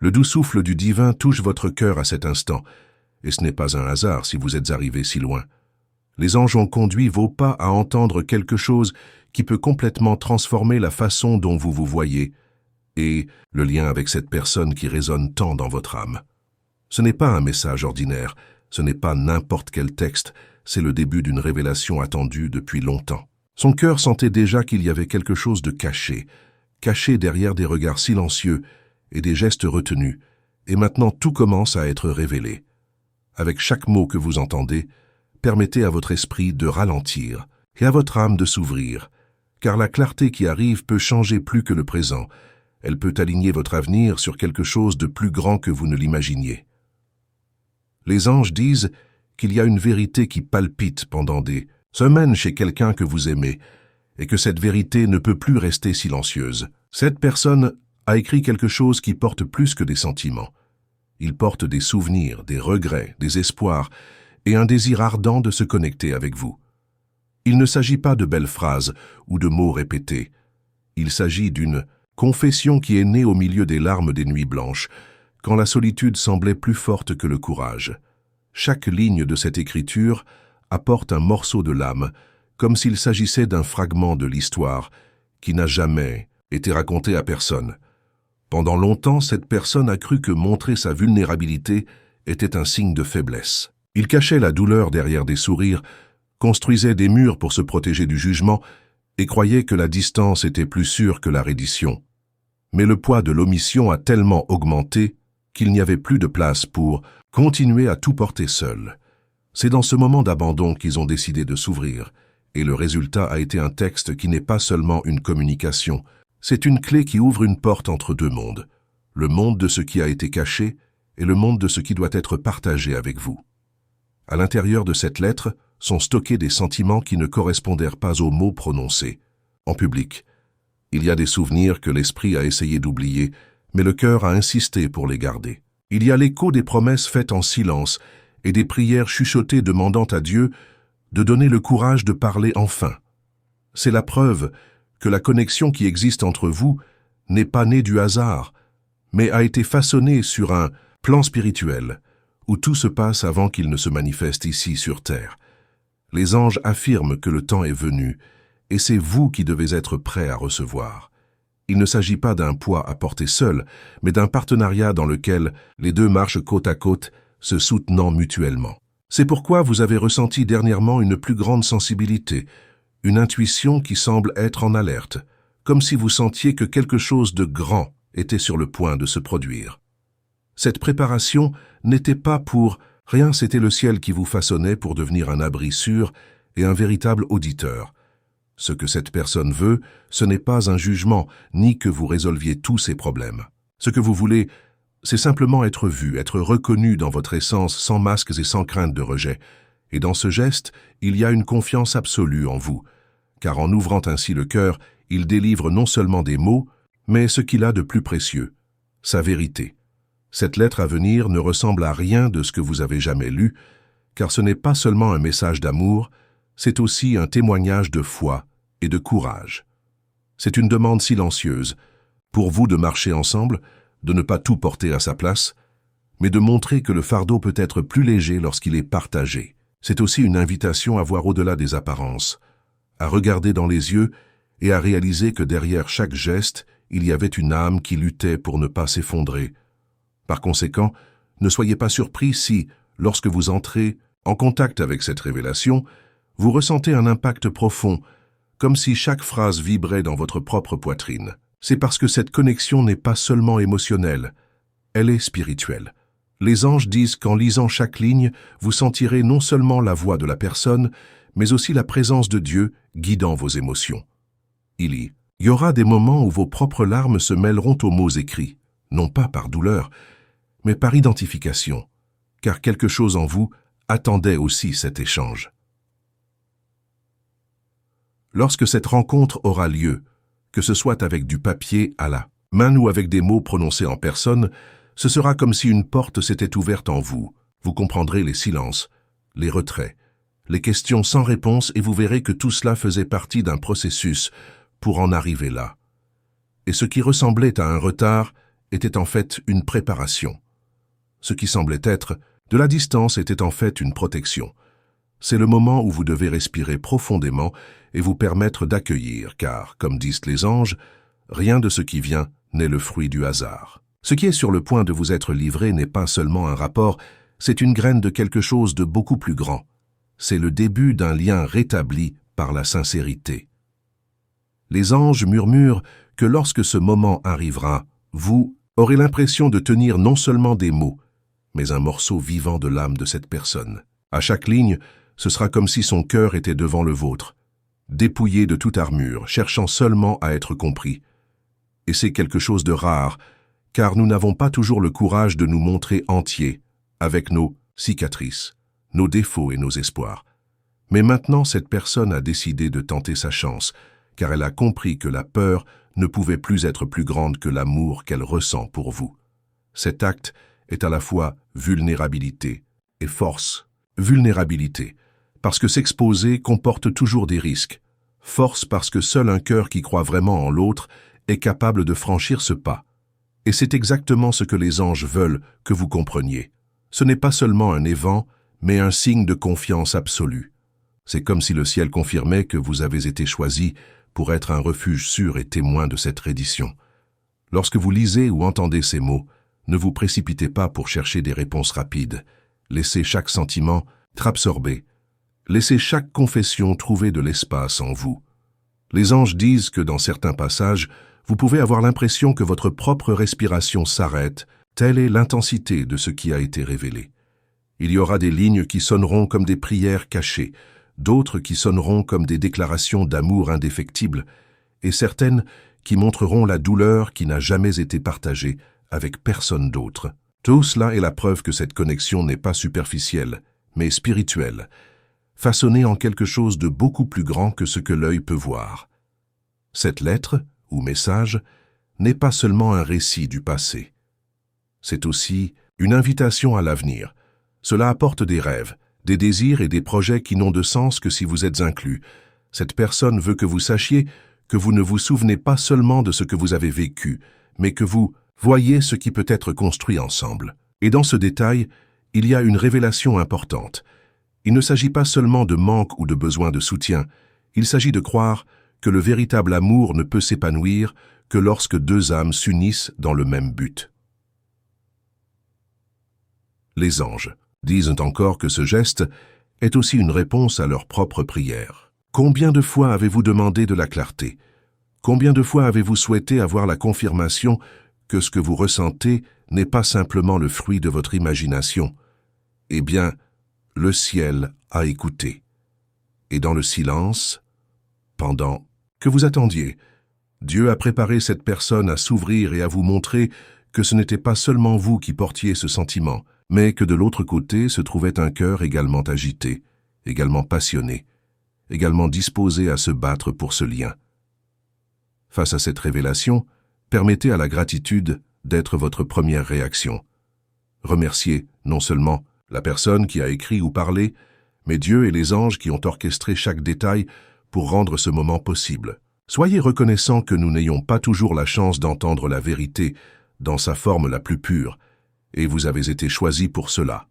Le doux souffle du divin touche votre cœur à cet instant, et ce n'est pas un hasard si vous êtes arrivé si loin. Les anges ont conduit vos pas à entendre quelque chose qui peut complètement transformer la façon dont vous vous voyez, et le lien avec cette personne qui résonne tant dans votre âme. Ce n'est pas un message ordinaire, ce n'est pas n'importe quel texte, c'est le début d'une révélation attendue depuis longtemps. Son cœur sentait déjà qu'il y avait quelque chose de caché derrière des regards silencieux et des gestes retenus, et maintenant tout commence à être révélé. Avec chaque mot que vous entendez, permettez à votre esprit de ralentir et à votre âme de s'ouvrir, car la clarté qui arrive peut changer plus que le présent. Elle peut aligner votre avenir sur quelque chose de plus grand que vous ne l'imaginiez. Les anges disent qu'il y a une vérité qui palpite pendant des semaines chez quelqu'un que vous aimez, et que cette vérité ne peut plus rester silencieuse. Cette personne a écrit quelque chose qui porte plus que des sentiments. Il porte des souvenirs, des regrets, des espoirs, et un désir ardent de se connecter avec vous. Il ne s'agit pas de belles phrases ou de mots répétés. Il s'agit d'une confession qui est née au milieu des larmes des nuits blanches, quand la solitude semblait plus forte que le courage. Chaque ligne de cette écriture apporte un morceau de l'âme, comme s'il s'agissait d'un fragment de l'histoire qui n'a jamais été raconté à personne. Pendant longtemps, cette personne a cru que montrer sa vulnérabilité était un signe de faiblesse. Il cachait la douleur derrière des sourires, construisait des murs pour se protéger du jugement et croyait que la distance était plus sûre que la reddition. Mais le poids de l'omission a tellement augmenté qu'il n'y avait plus de place pour continuer à tout porter seul. C'est dans ce moment d'abandon qu'ils ont décidé de s'ouvrir, et le résultat a été un texte qui n'est pas seulement une communication, c'est une clé qui ouvre une porte entre deux mondes, le monde de ce qui a été caché et le monde de ce qui doit être partagé avec vous. À l'intérieur de cette lettre sont stockés des sentiments qui ne correspondèrent pas aux mots prononcés. En public, il y a des souvenirs que l'esprit a essayé d'oublier, mais le cœur a insisté pour les garder. Il y a l'écho des promesses faites en silence et des prières chuchotées demandant à Dieu de donner le courage de parler enfin. C'est la preuve que la connexion qui existe entre vous n'est pas née du hasard, mais a été façonnée sur un plan spirituel, où tout se passe avant qu'il ne se manifeste ici sur terre. Les anges affirment que le temps est venu, et c'est vous qui devez être prêts à recevoir. Il ne s'agit pas d'un poids à porter seul, mais d'un partenariat dans lequel les deux marchent côte à côte, se soutenant mutuellement. C'est pourquoi vous avez ressenti dernièrement une plus grande sensibilité, une intuition qui semble être en alerte, comme si vous sentiez que quelque chose de grand était sur le point de se produire. Cette préparation n'était pas pour rien, c'était le ciel qui vous façonnait pour devenir un abri sûr et un véritable auditeur. Ce que cette personne veut, ce n'est pas un jugement, ni que vous résolviez tous ses problèmes. Ce que vous voulez, c'est simplement être vu, être reconnu dans votre essence sans masques et sans crainte de rejet. Et dans ce geste, il y a une confiance absolue en vous, car en ouvrant ainsi le cœur, il délivre non seulement des mots, mais ce qu'il a de plus précieux, sa vérité. Cette lettre à venir ne ressemble à rien de ce que vous avez jamais lu, car ce n'est pas seulement un message d'amour, c'est aussi un témoignage de foi et de courage. C'est une demande silencieuse, pour vous de marcher ensemble, de ne pas tout porter à sa place, mais de montrer que le fardeau peut être plus léger lorsqu'il est partagé. C'est aussi une invitation à voir au-delà des apparences, à regarder dans les yeux et à réaliser que derrière chaque geste, il y avait une âme qui luttait pour ne pas s'effondrer. Par conséquent, ne soyez pas surpris si, lorsque vous entrez en contact avec cette révélation, vous ressentez un impact profond, comme si chaque phrase vibrait dans votre propre poitrine. C'est parce que cette connexion n'est pas seulement émotionnelle, elle est spirituelle. Les anges disent qu'en lisant chaque ligne, vous sentirez non seulement la voix de la personne, mais aussi la présence de Dieu guidant vos émotions. Il y aura des moments où vos propres larmes se mêleront aux mots écrits, non pas par douleur, mais par identification, car quelque chose en vous attendait aussi cet échange. Lorsque cette rencontre aura lieu, que ce soit avec du papier à la main ou avec des mots prononcés en personne, ce sera comme si une porte s'était ouverte en vous. Vous comprendrez les silences, les retraits, les questions sans réponse et vous verrez que tout cela faisait partie d'un processus pour en arriver là. Et ce qui ressemblait à un retard était en fait une préparation. Ce qui semblait être de la distance était en fait une protection. C'est le moment où vous devez respirer profondément et vous permettre d'accueillir, car, comme disent les anges, rien de ce qui vient n'est le fruit du hasard. Ce qui est sur le point de vous être livré n'est pas seulement un rapport, c'est une graine de quelque chose de beaucoup plus grand. C'est le début d'un lien rétabli par la sincérité. Les anges murmurent que lorsque ce moment arrivera, vous aurez l'impression de tenir non seulement des mots, mais un morceau vivant de l'âme de cette personne. À chaque ligne, ce sera comme si son cœur était devant le vôtre, dépouillé de toute armure, cherchant seulement à être compris. Et c'est quelque chose de rare, car nous n'avons pas toujours le courage de nous montrer entiers, avec nos cicatrices, nos défauts et nos espoirs. Mais maintenant, cette personne a décidé de tenter sa chance, car elle a compris que la peur ne pouvait plus être plus grande que l'amour qu'elle ressent pour vous. Cet acte est à la fois vulnérabilité et force. Vulnérabilité, parce que s'exposer comporte toujours des risques. Force parce que seul un cœur qui croit vraiment en l'autre est capable de franchir ce pas. Et c'est exactement ce que les anges veulent que vous compreniez. Ce n'est pas seulement un évent, mais un signe de confiance absolue. C'est comme si le ciel confirmait que vous avez été choisi pour être un refuge sûr et témoin de cette reddition. Lorsque vous lisez ou entendez ces mots, ne vous précipitez pas pour chercher des réponses rapides. Laissez chaque sentiment t'absorber. Laissez chaque confession trouver de l'espace en vous. Les anges disent que dans certains passages, vous pouvez avoir l'impression que votre propre respiration s'arrête, telle est l'intensité de ce qui a été révélé. Il y aura des lignes qui sonneront comme des prières cachées, d'autres qui sonneront comme des déclarations d'amour indéfectibles, et certaines qui montreront la douleur qui n'a jamais été partagée avec personne d'autre. Tout cela est la preuve que cette connexion n'est pas superficielle, mais spirituelle, façonnée en quelque chose de beaucoup plus grand que ce que l'œil peut voir. Cette lettre, ou message, n'est pas seulement un récit du passé. C'est aussi une invitation à l'avenir. Cela apporte des rêves, des désirs et des projets qui n'ont de sens que si vous êtes inclus. Cette personne veut que vous sachiez que vous ne vous souvenez pas seulement de ce que vous avez vécu, mais que vous voyez ce qui peut être construit ensemble. Et dans ce détail, il y a une révélation importante. Il ne s'agit pas seulement de manque ou de besoin de soutien, il s'agit de croire que le véritable amour ne peut s'épanouir que lorsque deux âmes s'unissent dans le même but. Les anges disent encore que ce geste est aussi une réponse à leur propre prière. Combien de fois avez-vous demandé de la clarté? Combien de fois avez-vous souhaité avoir la confirmation que ce que vous ressentez n'est pas simplement le fruit de votre imagination? Eh bien, le ciel a écouté. Et dans le silence, pendant que vous attendiez, Dieu a préparé cette personne à s'ouvrir et à vous montrer que ce n'était pas seulement vous qui portiez ce sentiment, mais que de l'autre côté se trouvait un cœur également agité, également passionné, également disposé à se battre pour ce lien. Face à cette révélation, permettez à la gratitude d'être votre première réaction. Remerciez non seulement la personne qui a écrit ou parlé, mais Dieu et les anges qui ont orchestré chaque détail pour rendre ce moment possible. Soyez reconnaissants que nous n'ayons pas toujours la chance d'entendre la vérité dans sa forme la plus pure, et vous avez été choisis pour cela.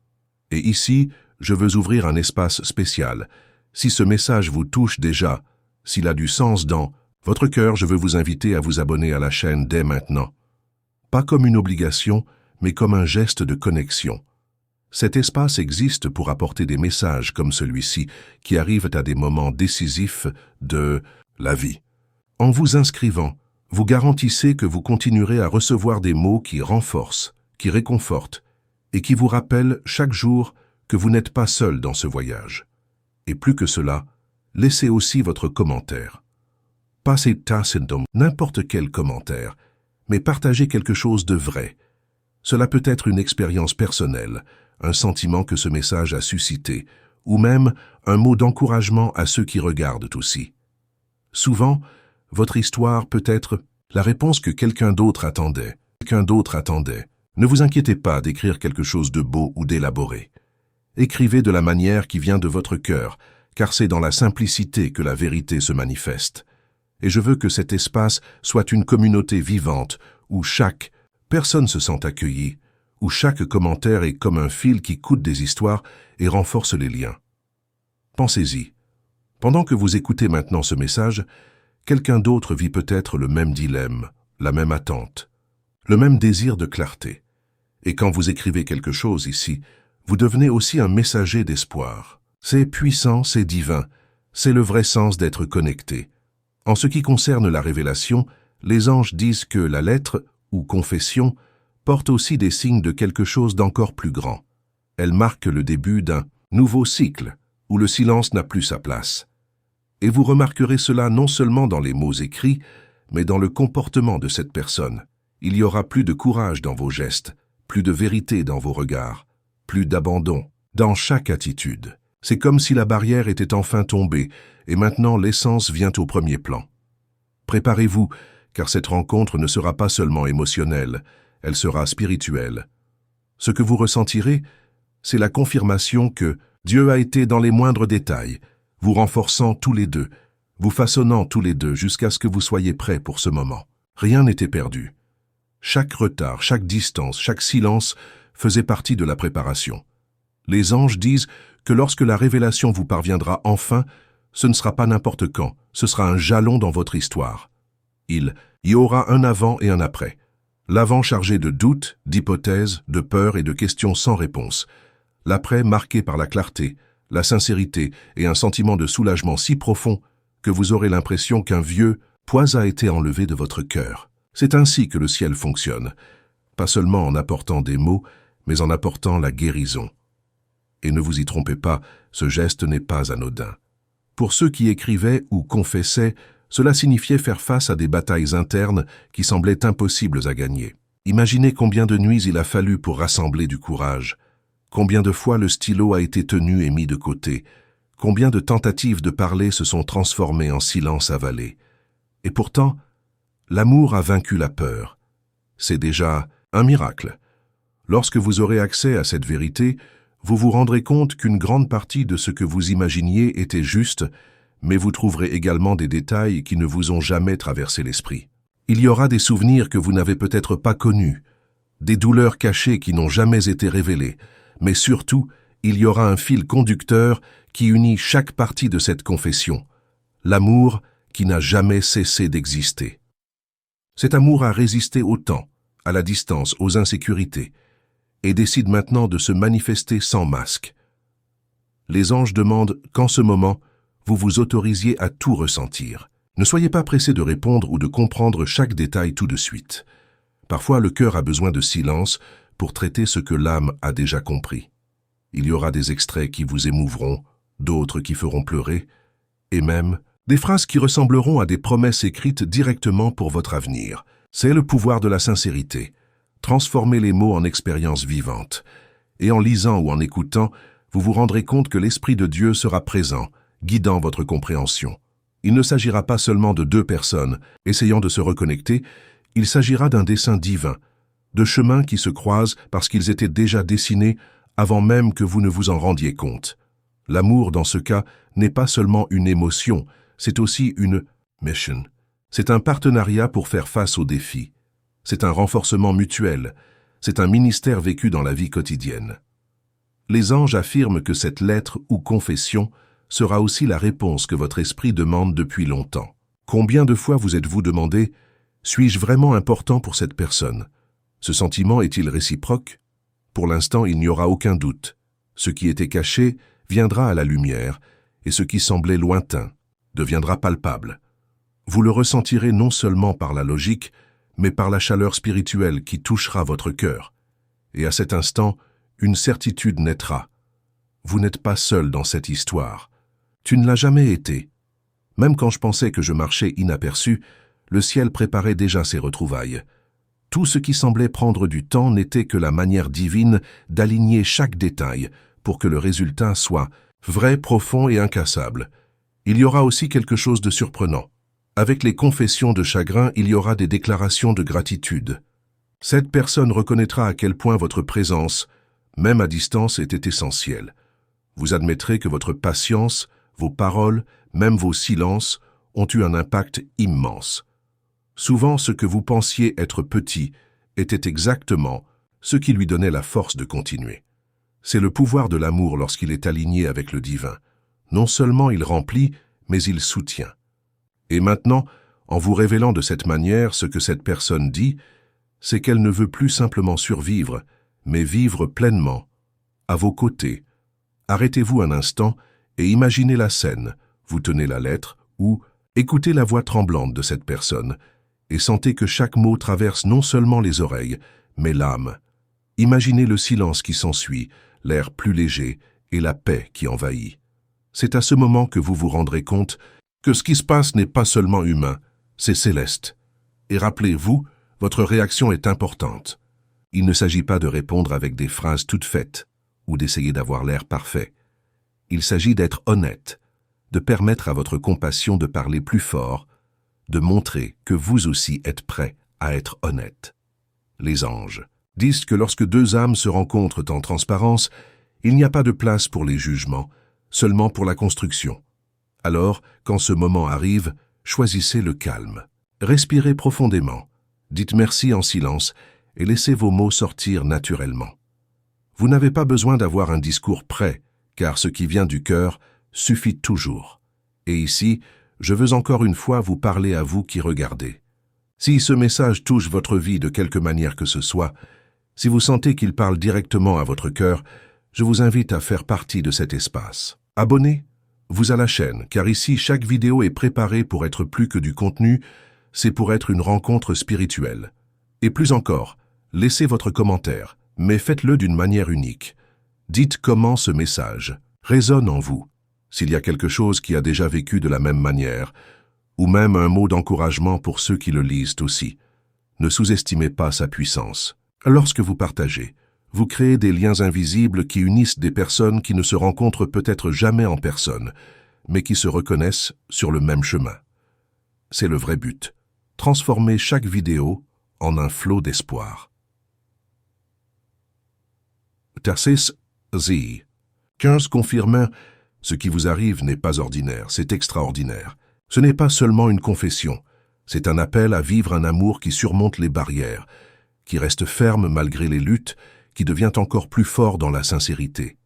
Et ici, je veux ouvrir un espace spécial. Si ce message vous touche déjà, s'il a du sens dans votre cœur, je veux vous inviter à vous abonner à la chaîne dès maintenant. Pas comme une obligation, mais comme un geste de connexion. Cet espace existe pour apporter des messages comme celui-ci qui arrivent à des moments décisifs de la vie. En vous inscrivant, vous garantissez que vous continuerez à recevoir des mots qui renforcent, qui réconfortent et qui vous rappellent chaque jour que vous n'êtes pas seul dans ce voyage. Et plus que cela, laissez aussi votre commentaire. Passez tacitly n'importe quel commentaire, mais partagez quelque chose de vrai. Cela peut être une expérience personnelle, un sentiment que ce message a suscité, ou même un mot d'encouragement à ceux qui regardent aussi. Souvent, votre histoire peut être la réponse que quelqu'un d'autre attendait. Ne vous inquiétez pas d'écrire quelque chose de beau ou d'élaboré. Écrivez de la manière qui vient de votre cœur, car c'est dans la simplicité que la vérité se manifeste. Et je veux que cet espace soit une communauté vivante où chaque personne se sent accueilli, où chaque commentaire est comme un fil qui coûte des histoires et renforce les liens. Pensez-y. Pendant que vous écoutez maintenant ce message, quelqu'un d'autre vit peut-être le même dilemme, la même attente, le même désir de clarté. Et quand vous écrivez quelque chose ici, vous devenez aussi un messager d'espoir. C'est puissant, c'est divin, c'est le vrai sens d'être connecté. En ce qui concerne la révélation, les anges disent que la lettre, ou confession, porte aussi des signes de quelque chose d'encore plus grand. Elle marque le début d'un nouveau cycle, où le silence n'a plus sa place. Et vous remarquerez cela non seulement dans les mots écrits, mais dans le comportement de cette personne. Il y aura plus de courage dans vos gestes, plus de vérité dans vos regards, plus d'abandon dans chaque attitude. C'est comme si la barrière était enfin tombée, et maintenant l'essence vient au premier plan. Préparez-vous, car cette rencontre ne sera pas seulement émotionnelle, elle sera spirituelle. Ce que vous ressentirez, c'est la confirmation que Dieu a été dans les moindres détails, vous renforçant tous les deux, vous façonnant tous les deux jusqu'à ce que vous soyez prêts pour ce moment. Rien n'était perdu. Chaque retard, chaque distance, chaque silence faisait partie de la préparation. Les anges disent que lorsque la révélation vous parviendra enfin, ce ne sera pas n'importe quand, ce sera un jalon dans votre histoire. Il y aura un avant et un après. L'avant chargé de doutes, d'hypothèses, de peurs et de questions sans réponse. L'après marqué par la clarté, la sincérité et un sentiment de soulagement si profond que vous aurez l'impression qu'un vieux poids a été enlevé de votre cœur. C'est ainsi que le ciel fonctionne, pas seulement en apportant des mots, mais en apportant la guérison. Et ne vous y trompez pas, ce geste n'est pas anodin. Pour ceux qui écrivaient ou confessaient, cela signifiait faire face à des batailles internes qui semblaient impossibles à gagner. Imaginez combien de nuits il a fallu pour rassembler du courage, combien de fois le stylo a été tenu et mis de côté, combien de tentatives de parler se sont transformées en silence avalé. Et pourtant, l'amour a vaincu la peur. C'est déjà un miracle. Lorsque vous aurez accès à cette vérité, vous vous rendrez compte qu'une grande partie de ce que vous imaginiez était juste, mais vous trouverez également des détails qui ne vous ont jamais traversé l'esprit. Il y aura des souvenirs que vous n'avez peut-être pas connus, des douleurs cachées qui n'ont jamais été révélées, mais surtout, il y aura un fil conducteur qui unit chaque partie de cette confession, l'amour qui n'a jamais cessé d'exister. Cet amour a résisté au temps, à la distance, aux insécurités, et décide maintenant de se manifester sans masque. Les anges demandent qu'en ce moment, vous vous autorisiez à tout ressentir. Ne soyez pas pressé de répondre ou de comprendre chaque détail tout de suite. Parfois, le cœur a besoin de silence pour traiter ce que l'âme a déjà compris. Il y aura des extraits qui vous émouvront, d'autres qui feront pleurer, et même des phrases qui ressembleront à des promesses écrites directement pour votre avenir. C'est le pouvoir de la sincérité. Transformez les mots en expériences vivantes. Et en lisant ou en écoutant, vous vous rendrez compte que l'Esprit de Dieu sera présent, guidant votre compréhension. Il ne s'agira pas seulement de deux personnes essayant de se reconnecter, il s'agira d'un dessein divin, de chemins qui se croisent parce qu'ils étaient déjà dessinés avant même que vous ne vous en rendiez compte. L'amour, dans ce cas, n'est pas seulement une émotion, c'est aussi une mission. C'est un partenariat pour faire face aux défis. C'est un renforcement mutuel. C'est un ministère vécu dans la vie quotidienne. Les anges affirment que cette lettre ou confession sera aussi la réponse que votre esprit demande depuis longtemps. Combien de fois vous êtes-vous demandé « Suis-je vraiment important pour cette personne ?» Ce sentiment est-il réciproque? Pour l'instant, il n'y aura aucun doute. Ce qui était caché viendra à la lumière, et ce qui semblait lointain deviendra palpable. Vous le ressentirez non seulement par la logique, mais par la chaleur spirituelle qui touchera votre cœur. Et à cet instant, une certitude naîtra. Vous n'êtes pas seul dans cette histoire. Tu ne l'as jamais été. Même quand je pensais que je marchais inaperçu, le ciel préparait déjà ses retrouvailles. Tout ce qui semblait prendre du temps n'était que la manière divine d'aligner chaque détail pour que le résultat soit vrai, profond et incassable. Il y aura aussi quelque chose de surprenant. Avec les confessions de chagrin, il y aura des déclarations de gratitude. Cette personne reconnaîtra à quel point votre présence, même à distance, était essentielle. Vous admettrez que votre patience, vos paroles, même vos silences, ont eu un impact immense. Souvent, ce que vous pensiez être petit était exactement ce qui lui donnait la force de continuer. C'est le pouvoir de l'amour lorsqu'il est aligné avec le divin. Non seulement il remplit, mais il soutient. Et maintenant, en vous révélant de cette manière ce que cette personne dit, c'est qu'elle ne veut plus simplement survivre, mais vivre pleinement, à vos côtés. Arrêtez-vous un instant et imaginez la scène. Vous tenez la lettre ou écoutez la voix tremblante de cette personne et sentez que chaque mot traverse non seulement les oreilles, mais l'âme. Imaginez le silence qui s'ensuit, l'air plus léger et la paix qui envahit. C'est à ce moment que vous vous rendrez compte que ce qui se passe n'est pas seulement humain, c'est céleste. Et rappelez-vous, votre réaction est importante. Il ne s'agit pas de répondre avec des phrases toutes faites ou d'essayer d'avoir l'air parfait. Il s'agit d'être honnête, de permettre à votre compassion de parler plus fort, de montrer que vous aussi êtes prêt à être honnête. Les anges disent que lorsque deux âmes se rencontrent en transparence, il n'y a pas de place pour les jugements, seulement pour la construction. Alors, quand ce moment arrive, choisissez le calme. Respirez profondément, dites merci en silence et laissez vos mots sortir naturellement. Vous n'avez pas besoin d'avoir un discours prêt, car ce qui vient du cœur suffit toujours. Et ici, je veux encore une fois vous parler à vous qui regardez. Si ce message touche votre vie de quelque manière que ce soit, si vous sentez qu'il parle directement à votre cœur, je vous invite à faire partie de cet espace. Abonnez-vous à la chaîne, car ici, chaque vidéo est préparée pour être plus que du contenu, c'est pour être une rencontre spirituelle. Et plus encore, laissez votre commentaire, mais faites-le d'une manière unique. Dites comment ce message résonne en vous, s'il y a quelque chose qui a déjà vécu de la même manière, ou même un mot d'encouragement pour ceux qui le lisent aussi. Ne sous-estimez pas sa puissance. Lorsque vous partagez, vous créez des liens invisibles qui unissent des personnes qui ne se rencontrent peut-être jamais en personne, mais qui se reconnaissent sur le même chemin. C'est le vrai but. Transformer chaque vidéo en un flot d'espoir. Tarsis Z. 15 confirmant, ce qui vous arrive n'est pas ordinaire, c'est extraordinaire. Ce n'est pas seulement une confession, c'est un appel à vivre un amour qui surmonte les barrières, qui reste ferme malgré les luttes, qui devient encore plus fort dans la sincérité.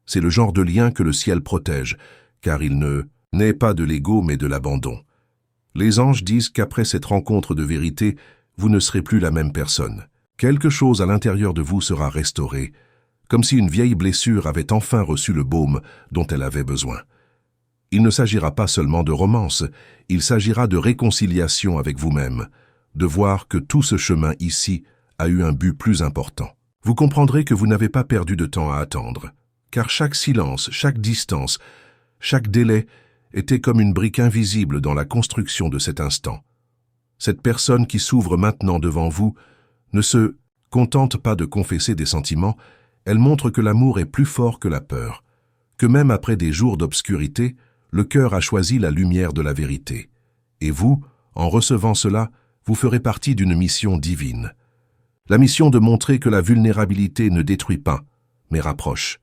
C'est le genre de lien que le ciel protège, car il ne naît pas de l'ego mais de l'abandon. Les anges disent qu'après cette rencontre de vérité, vous ne serez plus la même personne. Quelque chose à l'intérieur de vous sera restauré, comme si une vieille blessure avait enfin reçu le baume dont elle avait besoin. Il ne s'agira pas seulement de romance, il s'agira de réconciliation avec vous-même, de voir que tout ce chemin ici a eu un but plus important. Vous comprendrez que vous n'avez pas perdu de temps à attendre, car chaque silence, chaque distance, chaque délai était comme une brique invisible dans la construction de cet instant. Cette personne qui s'ouvre maintenant devant vous ne se contente pas de confesser des sentiments, elle montre que l'amour est plus fort que la peur, que même après des jours d'obscurité, le cœur a choisi la lumière de la vérité. Et vous, en recevant cela, vous ferez partie d'une mission divine. La mission de montrer que la vulnérabilité ne détruit pas, mais rapproche.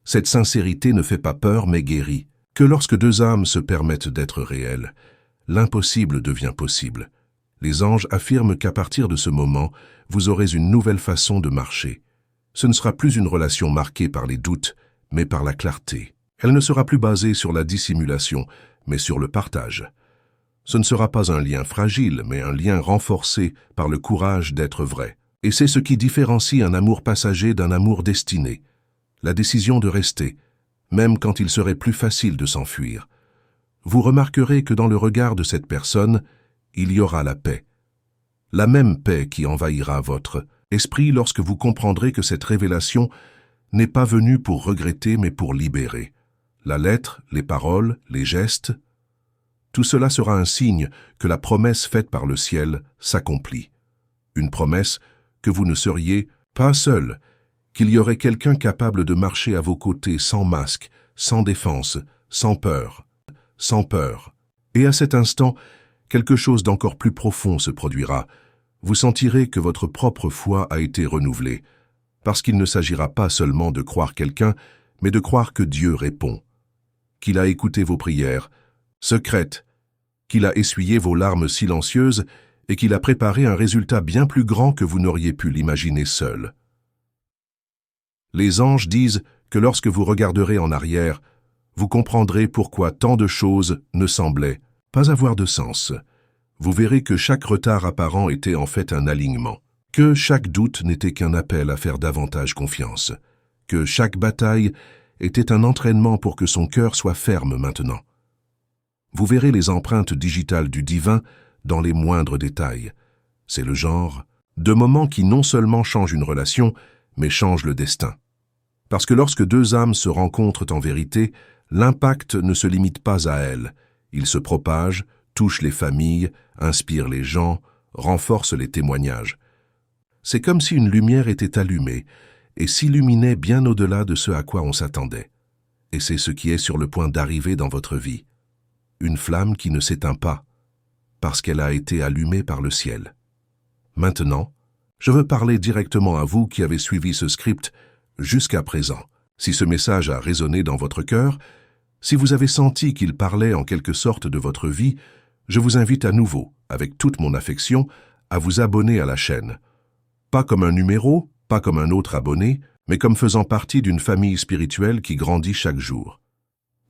Cette sincérité ne fait pas peur, mais guérit. Que lorsque deux âmes se permettent d'être réelles, l'impossible devient possible. Les anges affirment qu'à partir de ce moment, vous aurez une nouvelle façon de marcher. Ce ne sera plus une relation marquée par les doutes, mais par la clarté. Elle ne sera plus basée sur la dissimulation, mais sur le partage. Ce ne sera pas un lien fragile, mais un lien renforcé par le courage d'être vrai. Et c'est ce qui différencie un amour passager d'un amour destiné. La décision de rester, même quand il serait plus facile de s'enfuir. Vous remarquerez que dans le regard de cette personne, il y aura la paix. La même paix qui envahira votre esprit lorsque vous comprendrez que cette révélation n'est pas venue pour regretter mais pour libérer. La lettre, les paroles, les gestes, tout cela sera un signe que la promesse faite par le ciel s'accomplit. Une promesse que vous ne seriez pas seul, qu'il y aurait quelqu'un capable de marcher à vos côtés sans masque, sans défense, sans peur. Et à cet instant, quelque chose d'encore plus profond se produira. Vous sentirez que votre propre foi a été renouvelée, parce qu'il ne s'agira pas seulement de croire quelqu'un, mais de croire que Dieu répond, qu'il a écouté vos prières secrètes, qu'il a essuyé vos larmes silencieuses et qu'il a préparé un résultat bien plus grand que vous n'auriez pu l'imaginer seul. Les anges disent que lorsque vous regarderez en arrière, vous comprendrez pourquoi tant de choses ne semblaient pas avoir de sens. Vous verrez que chaque retard apparent était en fait un alignement, que chaque doute n'était qu'un appel à faire davantage confiance, que chaque bataille était un entraînement pour que son cœur soit ferme maintenant. Vous verrez les empreintes digitales du divin dans les moindres détails. C'est le genre de moment qui non seulement change une relation, mais change le destin. Parce que lorsque deux âmes se rencontrent en vérité, l'impact ne se limite pas à elles. Il se propage, touche les familles, inspire les gens, renforce les témoignages. C'est comme si une lumière était allumée et s'illuminait bien au-delà de ce à quoi on s'attendait. Et c'est ce qui est sur le point d'arriver dans votre vie. Une flamme qui ne s'éteint pas, parce qu'elle a été allumée par le ciel. Maintenant, je veux parler directement à vous qui avez suivi ce script jusqu'à présent. Si ce message a résonné dans votre cœur, si vous avez senti qu'il parlait en quelque sorte de votre vie, je vous invite à nouveau, avec toute mon affection, à vous abonner à la chaîne. Pas comme un numéro, pas comme un autre abonné, mais comme faisant partie d'une famille spirituelle qui grandit chaque jour.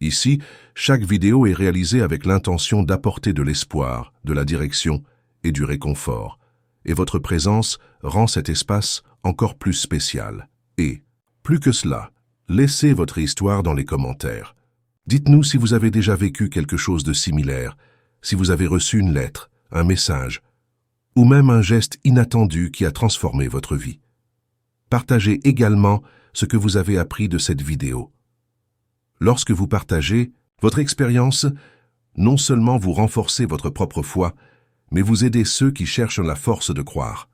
Ici, chaque vidéo est réalisée avec l'intention d'apporter de l'espoir, de la direction et du réconfort. Et votre présence rend cet espace encore plus spécial. Et, plus que cela, laissez votre histoire dans les commentaires. Dites-nous si vous avez déjà vécu quelque chose de similaire, si vous avez reçu une lettre, un message, ou même un geste inattendu qui a transformé votre vie. Partagez également ce que vous avez appris de cette vidéo. Lorsque vous partagez, votre expérience, non seulement vous renforcez votre propre foi, mais vous aidez ceux qui cherchent la force de croire.